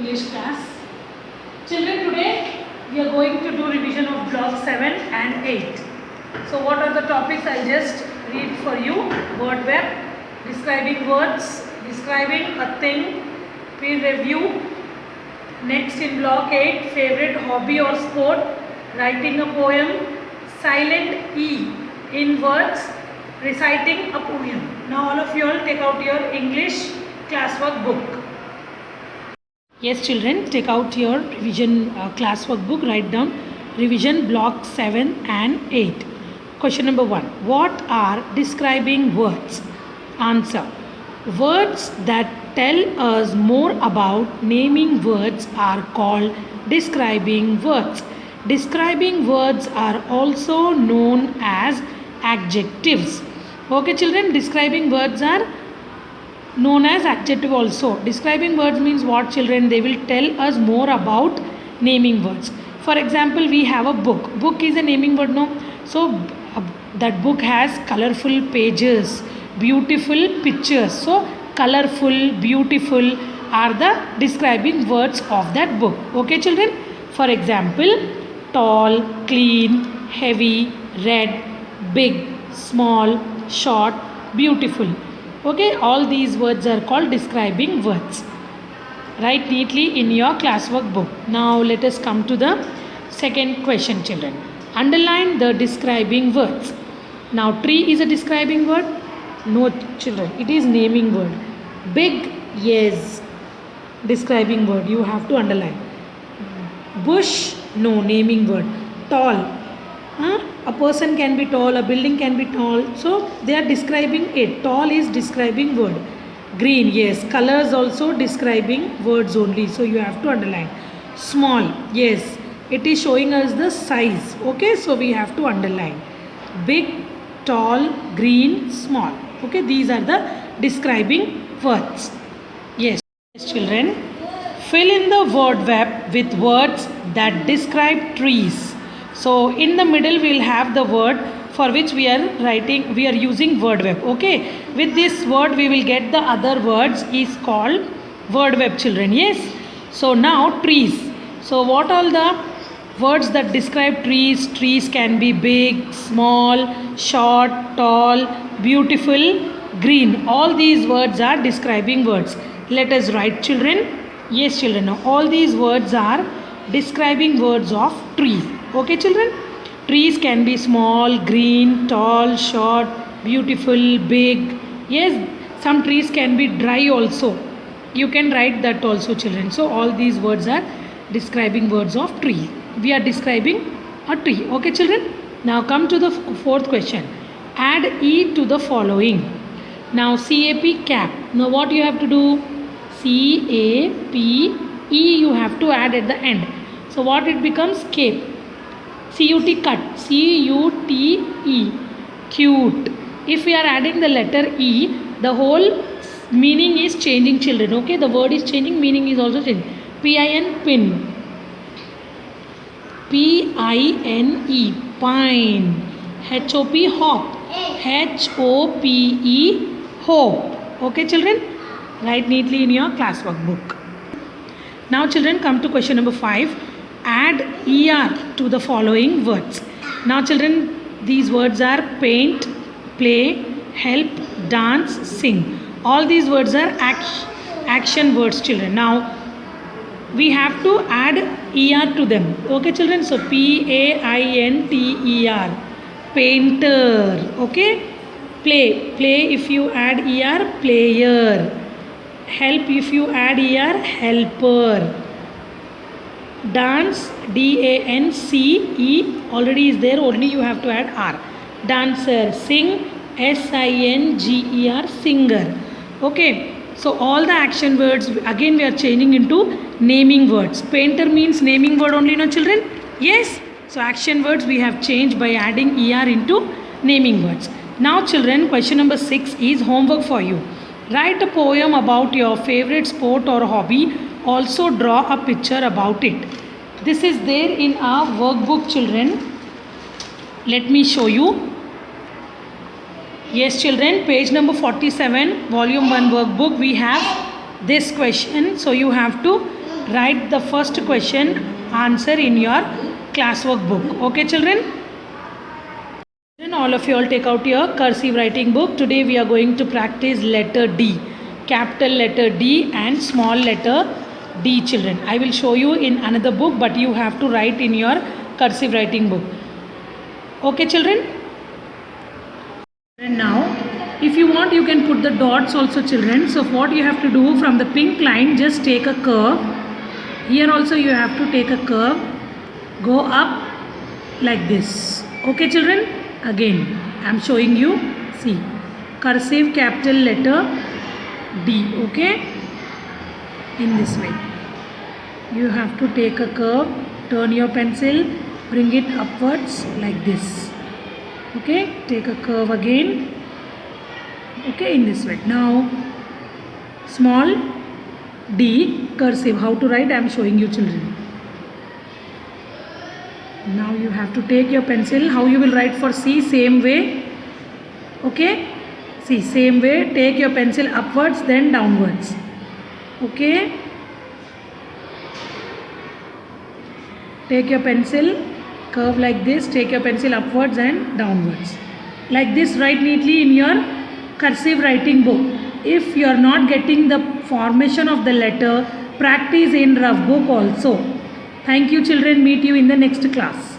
English class. Children, today we are going to do revision of block 7 and 8. So what are the topics? I'll just read for you. Word web, describing words, describing a thing, peer review. Next in block 8, favorite hobby or sport, writing a poem, silent E in words, reciting a poem. Now all of you all take out your English classwork book. Yes children, take out your revision classwork book, write down revision block 7 and 8. Question number 1. What are describing words? Answer. Words that tell us more about naming words are called describing words. Describing words are also known as adjectives. Okay children, describing words are known as adjective also. Describing words means what children? They will tell us more about naming words. For example, we have a book. Book is a naming word, no? So that book has colorful pages, beautiful pictures. So colorful, beautiful are the describing words of that book. Okay children? For example, tall, clean, heavy, red, big, small, short, beautiful. Okay, all these words are called describing words. Write neatly in your classwork book. Now let us come to the second question children. Underline the describing words. Now tree is a describing word? No children, it is naming word. Big, yes, describing word, you have to underline. Bush, no, naming word. Tall, a person can be tall, a building can be tall, so they are describing it. Tall is describing word. Green, yes, colors also describing words only, so you have to underline. Small, yes, it is showing us the size. Okay, so we have to underline. Big, tall, green, small. Okay, these are the describing words. Yes children, fill in the word web with words that describe trees. So in the middle we will have the word for which we are using word web. Okay, with this word we will get the other words is called word web children. Yes, so now trees. So what all the words that describe trees? Trees can be big, small, short, tall, beautiful, green. All these words are describing words. Let us write children. Yes children, now all these words are describing words of trees. Okay children, trees can be small, green, tall, short, beautiful, big. Yes, some trees can be dry also. You can write that also children. So all these words are describing words of tree. We are describing a tree. Okay children, now come to the fourth question. Add E to the following. Now CAP, cap. Now what you have to do? CAP, E you have to add at the end. So what it becomes? Cape. CUT, cut. CUTE, cute. If we are adding the letter E, the whole meaning is changing children. Okay, the word is changing, meaning is also changing. PIN, pin. PINE, pine. HOP, hop. HOPE, hope. Okay children, write neatly in your classwork book. Now children, come to question number 5. Add ER to the following words. Now children, these words are paint, play, help, dance, sing. All these words are action words children. Now we have to add ER to them. Okay children, so PAINTER, painter. Okay, play if you add ER, player. Help if you add ER, helper. Dance, DANCE, already is there, only you have to add R. Dancer. Sing, SINGER, singer. Okay, so all the action words again we are changing into naming words. Painter means naming word only, no children? Yes, so action words we have changed by adding ER into naming words. Now children, question number 6 is homework for you. Write a poem about your favorite sport or hobby. Also draw a picture about it. This is there in our workbook children. Let me show you. Yes children, page number 47, volume 1 workbook, we have this question. So you have to write the first question answer in your classwork book. Okay, children? All of you all take out your cursive writing book. Today we are going to practice letter D, capital letter D and small letter D, children. I will show you in another book, but you have to write in your cursive writing book. Okay, children? And now, if you want, you can put the dots also, children. So what you have to do, from the pink line, just take a curve. Here also you have to take a curve. Go up like this. Okay, children? Again, I am showing you. See, cursive capital letter D. Okay? In this way. You have to take a curve, turn your pencil, bring it upwards like this. Okay? Take a curve again. Okay, in this way. Now, small d, cursive. How to write? I am showing you, children. Now you have to take your pencil. How you will write for C? Same way. Okay? See, same way. Take your pencil upwards, then downwards. Okay? Take your pencil, curve like this. Take your pencil upwards and downwards. Like this, write neatly in your cursive writing book. If you are not getting the formation of the letter, practice in rough book also. Thank you, children. Meet you in the next class.